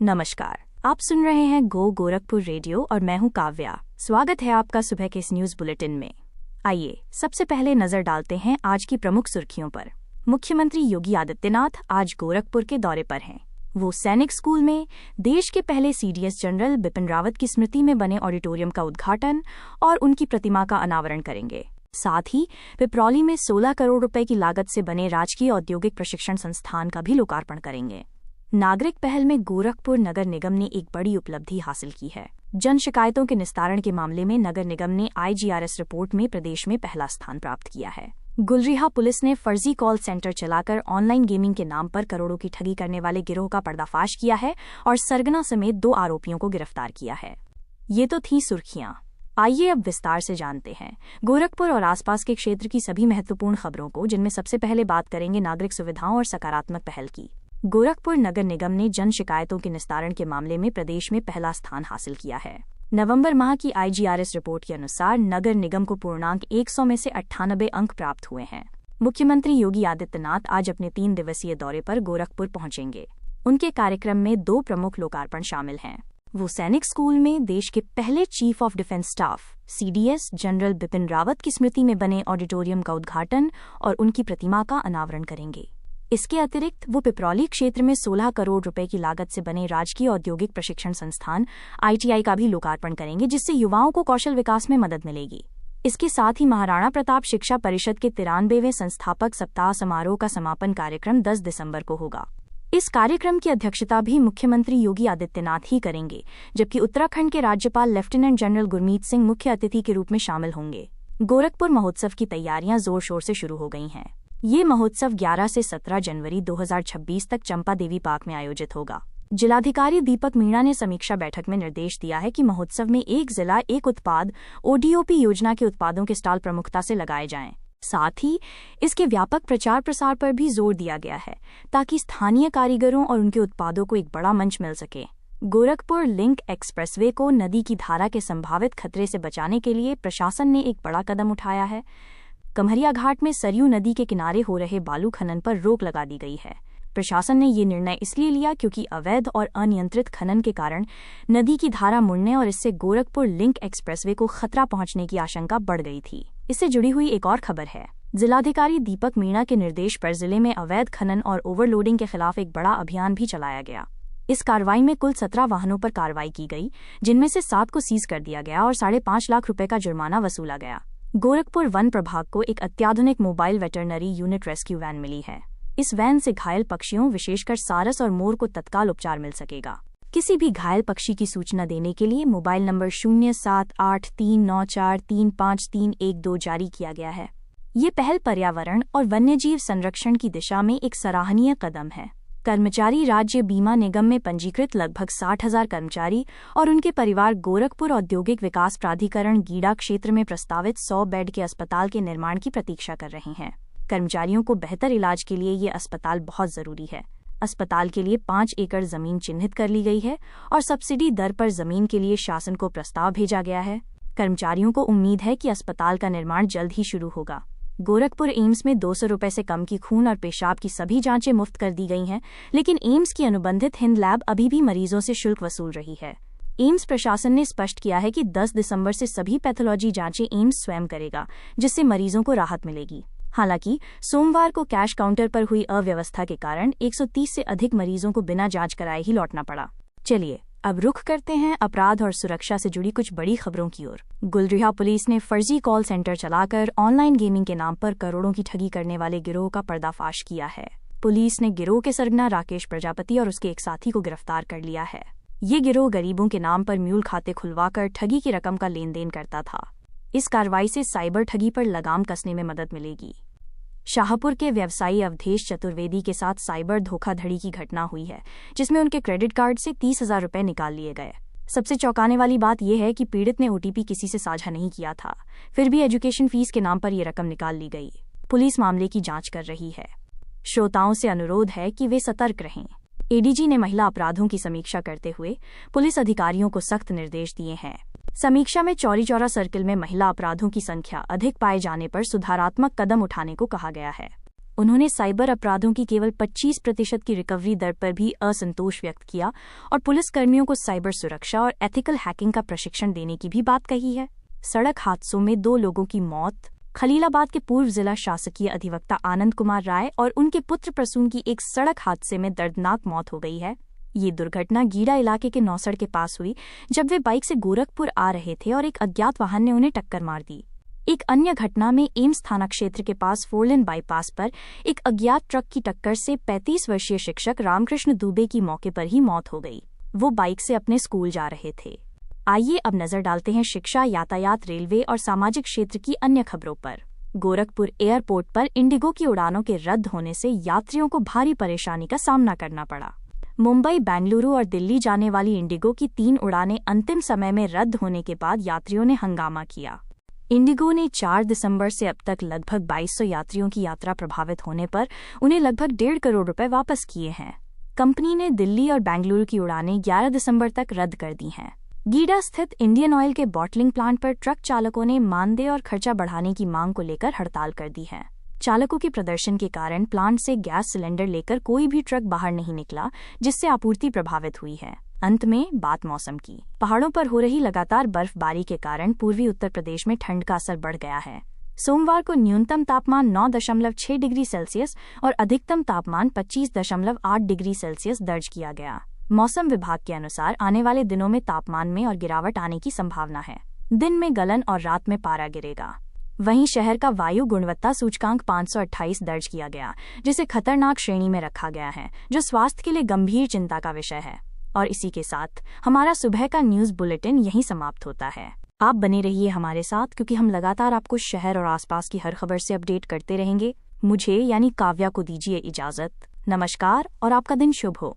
नमस्कार, आप सुन रहे हैं गो गोरखपुर रेडियो और मैं हूं काव्या। स्वागत है आपका सुबह के इस न्यूज बुलेटिन में। आइए सबसे पहले नजर डालते हैं आज की प्रमुख सुर्खियों पर। मुख्यमंत्री योगी आदित्यनाथ आज गोरखपुर के दौरे पर हैं। वो सैनिक स्कूल में देश के पहले सीडीएस जनरल बिपिन रावत की स्मृति में बने ऑडिटोरियम का उद्घाटन और उनकी प्रतिमा का अनावरण करेंगे। साथ ही पिपरौली में 16 करोड़ रुपए की लागत से बने राजकीय औद्योगिक प्रशिक्षण संस्थान का भी लोकार्पण करेंगे। नागरिक पहल में गोरखपुर नगर निगम ने एक बड़ी उपलब्धि हासिल की है। जन शिकायतों के निस्तारण के मामले में नगर निगम ने IGRS रिपोर्ट में प्रदेश में पहला स्थान प्राप्त किया है। गुलरिहा पुलिस ने फर्जी कॉल सेंटर चलाकर ऑनलाइन गेमिंग के नाम पर करोड़ों की ठगी करने वाले गिरोह का पर्दाफाश किया है और सरगना समेत 2 आरोपियों को गिरफ्तार किया है। ये तो थी सुर्खियां। आइए अब विस्तार से जानते हैं गोरखपुर और आसपास के क्षेत्र की सभी महत्वपूर्ण खबरों को, जिनमें सबसे पहले बात करेंगे नागरिक सुविधाओं और सकारात्मक पहल की। गोरखपुर नगर निगम ने जन शिकायतों के निस्तारण के मामले में प्रदेश में पहला स्थान हासिल किया है। नवंबर माह की IGRS रिपोर्ट के अनुसार नगर निगम को पूर्णांक 100 में से 98 अंक प्राप्त हुए हैं। मुख्यमंत्री योगी आदित्यनाथ आज अपने 3 दिवसीय दौरे पर गोरखपुर पहुंचेंगे। उनके कार्यक्रम में 2 प्रमुख लोकार्पण शामिल हैं। वो सैनिक स्कूल में देश के पहले chief of defence staff CDS general Bipin Rawat की स्मृति में बने ऑडिटोरियम का उद्घाटन और उनकी प्रतिमा का अनावरण करेंगे। इसके अतिरिक्त वो पिपरौली क्षेत्र में 16 करोड़ रुपए की लागत से बने राजकीय औद्योगिक प्रशिक्षण संस्थान ITI का भी लोकार्पण करेंगे, जिससे युवाओं को कौशल विकास में मदद मिलेगी। इसके साथ ही महाराणा प्रताप शिक्षा परिषद के 93वें संस्थापक सप्ताह समारोह का समापन कार्यक्रम 10 दिसंबर को होगा। इस कार्यक्रम की अध्यक्षता भी मुख्यमंत्री योगी आदित्यनाथ ही करेंगे, जबकि उत्तराखंड के राज्यपाल लेफ्टिनेंट जनरल गुरमीत सिंह मुख्य अतिथि के रूप में शामिल होंगे। गोरखपुर महोत्सव की तैयारियां जोर शोर से शुरू हो गई हैं। ये महोत्सव 11 से 17 जनवरी 2026 तक चंपा देवी पार्क में आयोजित होगा। जिलाधिकारी दीपक मीणा ने समीक्षा बैठक में निर्देश दिया है कि महोत्सव में एक जिला एक उत्पाद ODOP योजना के उत्पादों के स्टॉल प्रमुखता से लगाए जाएं। साथ ही इसके व्यापक प्रचार प्रसार पर भी जोर दिया गया है, ताकि स्थानीय कारीगरों और उनके उत्पादों को एक बड़ा मंच मिल सके। गोरखपुर लिंक एक्सप्रेसवे को नदी की धारा के संभावित खतरे से बचाने के लिए प्रशासन ने एक बड़ा कदम उठाया है। कमहरिया घाट में सरयू नदी के किनारे हो रहे बालू खनन पर रोक लगा दी गई है। प्रशासन ने ये निर्णय इसलिए लिया क्योंकि अवैध और अनियंत्रित खनन के कारण नदी की धारा मुड़ने और इससे गोरखपुर लिंक एक्सप्रेसवे को खतरा पहुंचने की आशंका बढ़ गई थी। इससे जुड़ी हुई एक और खबर है। जिलाधिकारी दीपक मीणा के निर्देश पर जिले में अवैध खनन और ओवरलोडिंग के खिलाफ एक बड़ा अभियान भी चलाया गया। इस कार्रवाई में कुल 17 वाहनों पर कार्रवाई की गई, जिनमें से 7 को सीज कर दिया गया और 5.5 लाख रुपए का जुर्माना वसूला गया। गोरखपुर वन प्रभाग को एक अत्याधुनिक mobile veterinary unit rescue van मिली है। इस वैन से घायल पक्षियों, विशेषकर सारस और मोर को तत्काल उपचार मिल सकेगा। किसी भी घायल पक्षी की सूचना देने के लिए मोबाइल नंबर 078394353112 जारी किया गया है। ये पहल पर्यावरण और वन्यजीव संरक्षण की दिशा में एक सराहनीय कदम है। कर्मचारी राज्य बीमा निगम में पंजीकृत लगभग 60,000 कर्मचारी और उनके परिवार गोरखपुर औद्योगिक विकास प्राधिकरण गीडा क्षेत्र में प्रस्तावित 100 बेड के अस्पताल के निर्माण की प्रतीक्षा कर रहे हैं। कर्मचारियों को बेहतर इलाज के लिए ये अस्पताल बहुत जरूरी है। अस्पताल के लिए 5 एकड़ जमीन चिन्हित कर ली गई है और सब्सिडी दर पर जमीन के लिए शासन को प्रस्ताव भेजा गया है। कर्मचारियों को उम्मीद है कि अस्पताल का निर्माण जल्द ही शुरू होगा। गोरखपुर एम्स में 200 रुपए से कम की खून और पेशाब की सभी जांचें मुफ्त कर दी गई हैं, लेकिन एम्स की अनुबंधित हिंद लैब अभी भी मरीजों से शुल्क वसूल रही है। एम्स प्रशासन ने स्पष्ट किया है कि 10 दिसंबर से सभी पैथोलॉजी जांचें एम्स स्वयं करेगा, जिससे मरीजों को राहत मिलेगी। हालांकि सोमवार को कैश काउंटर पर हुई अव्यवस्था के कारण 130 से अधिक मरीजों को बिना जांच कराए ही लौटना पड़ा। चलिए अब रुख करते हैं अपराध और सुरक्षा से जुड़ी कुछ बड़ी खबरों की ओर। गुलरिहा पुलिस ने फर्जी कॉल सेंटर चलाकर ऑनलाइन गेमिंग के नाम पर करोड़ों की ठगी करने वाले गिरोह का पर्दाफाश किया है। पुलिस ने गिरोह के सरगना राकेश प्रजापति और उसके एक साथी को गिरफ्तार कर लिया है। ये गिरोह गरीबों के नाम पर म्यूल खाते खुलवाकर ठगी की रकम का लेन देन करता था। इस कार्रवाई से साइबर ठगी पर लगाम कसने में मदद मिलेगी। शाहपुर के व्यवसायी अवधेश चतुर्वेदी के साथ साइबर धोखाधड़ी की घटना हुई है, जिसमें उनके क्रेडिट कार्ड से 30,000 रुपए निकाल लिए गए। सबसे चौंकाने वाली बात यह है कि पीड़ित ने OTP किसी से साझा नहीं किया था, फिर भी एजुकेशन फीस के नाम पर यह रकम निकाल ली गई। पुलिस मामले की जांच कर रही है। श्रोताओं से अनुरोध है कि वे सतर्क रहें। ADG ने महिला अपराधों की समीक्षा करते हुए पुलिस अधिकारियों को सख्त निर्देश दिए हैं। समीक्षा में चौरी चौरा सर्किल में महिला अपराधों की संख्या अधिक पाए जाने पर सुधारात्मक कदम उठाने को कहा गया है। उन्होंने साइबर अपराधों की केवल 25% की रिकवरी दर पर भी असंतोष व्यक्त किया और पुलिसकर्मियों को साइबर सुरक्षा और एथिकल हैकिंग का प्रशिक्षण देने की भी बात कही है। सड़क हादसों में 2 लोगों की मौत। खलीलाबाद के पूर्व जिला शासकीय अधिवक्ता आनंद कुमार राय और उनके पुत्र प्रसून की एक सड़क हादसे में दर्दनाक मौत हो गई है। ये दुर्घटना गीडा इलाके के नौसड़ के पास हुई जब वे बाइक से गोरखपुर आ रहे थे और एक अज्ञात वाहन ने उन्हें टक्कर मार दी। एक अन्य घटना में एम्स थाना क्षेत्र के पास 4 लेन बाईपास पर एक अज्ञात ट्रक की टक्कर से 35 वर्षीय शिक्षक रामकृष्ण दुबे की मौके पर ही मौत हो गई। वो बाइक से अपने स्कूल जा रहे थे। आइए अब नजर डालते हैं शिक्षा, यातायात, रेलवे और सामाजिक क्षेत्र की अन्य खबरों पर। गोरखपुर एयरपोर्ट पर इंडिगो की उड़ानों के रद्द होने से यात्रियों को भारी परेशानी का सामना करना पड़ा। मुंबई, बेंगलुरु और दिल्ली जाने वाली इंडिगो की 3 उड़ानें अंतिम समय में रद्द होने के बाद यात्रियों ने हंगामा किया। इंडिगो ने 4 दिसंबर से अब तक लगभग 2200 यात्रियों की यात्रा प्रभावित होने पर उन्हें लगभग 1.5 करोड़ रुपए वापस किए हैं। कंपनी ने दिल्ली और बेंगलुरु की उड़ानें 11 दिसंबर तक रद्द कर दी हैं। गीडा स्थित इंडियन ऑयल के बॉटलिंग प्लांट पर ट्रक चालकों ने मानदेय और खर्चा बढ़ाने की मांग को लेकर हड़ताल कर दी है। चालकों के प्रदर्शन के कारण प्लांट से गैस सिलेंडर लेकर कोई भी ट्रक बाहर नहीं निकला, जिससे आपूर्ति प्रभावित हुई है। अंत में बात मौसम की। पहाड़ों पर हो रही लगातार बर्फबारी के कारण पूर्वी उत्तर प्रदेश में ठंड का असर बढ़ गया है। सोमवार को न्यूनतम तापमान 9.6 डिग्री सेल्सियस और अधिकतम तापमान 25.8 डिग्री सेल्सियस दर्ज किया गया। मौसम विभाग के अनुसार आने वाले दिनों में तापमान में और गिरावट आने की संभावना है। दिन में गलन और रात में पारा गिरेगा। वहीं शहर का वायु गुणवत्ता सूचकांक 528 दर्ज किया गया, जिसे खतरनाक श्रेणी में रखा गया है, जो स्वास्थ्य के लिए गंभीर चिंता का विषय है। और इसी के साथ हमारा सुबह का न्यूज़ बुलेटिन यहीं समाप्त होता है। आप बने रहिए हमारे साथ, क्योंकि हम लगातार आपको शहर और आसपास की हर खबर से अपडेट करते रहेंगे। मुझे यानी काव्या को दीजिए इजाजत। नमस्कार और आपका दिन शुभ हो।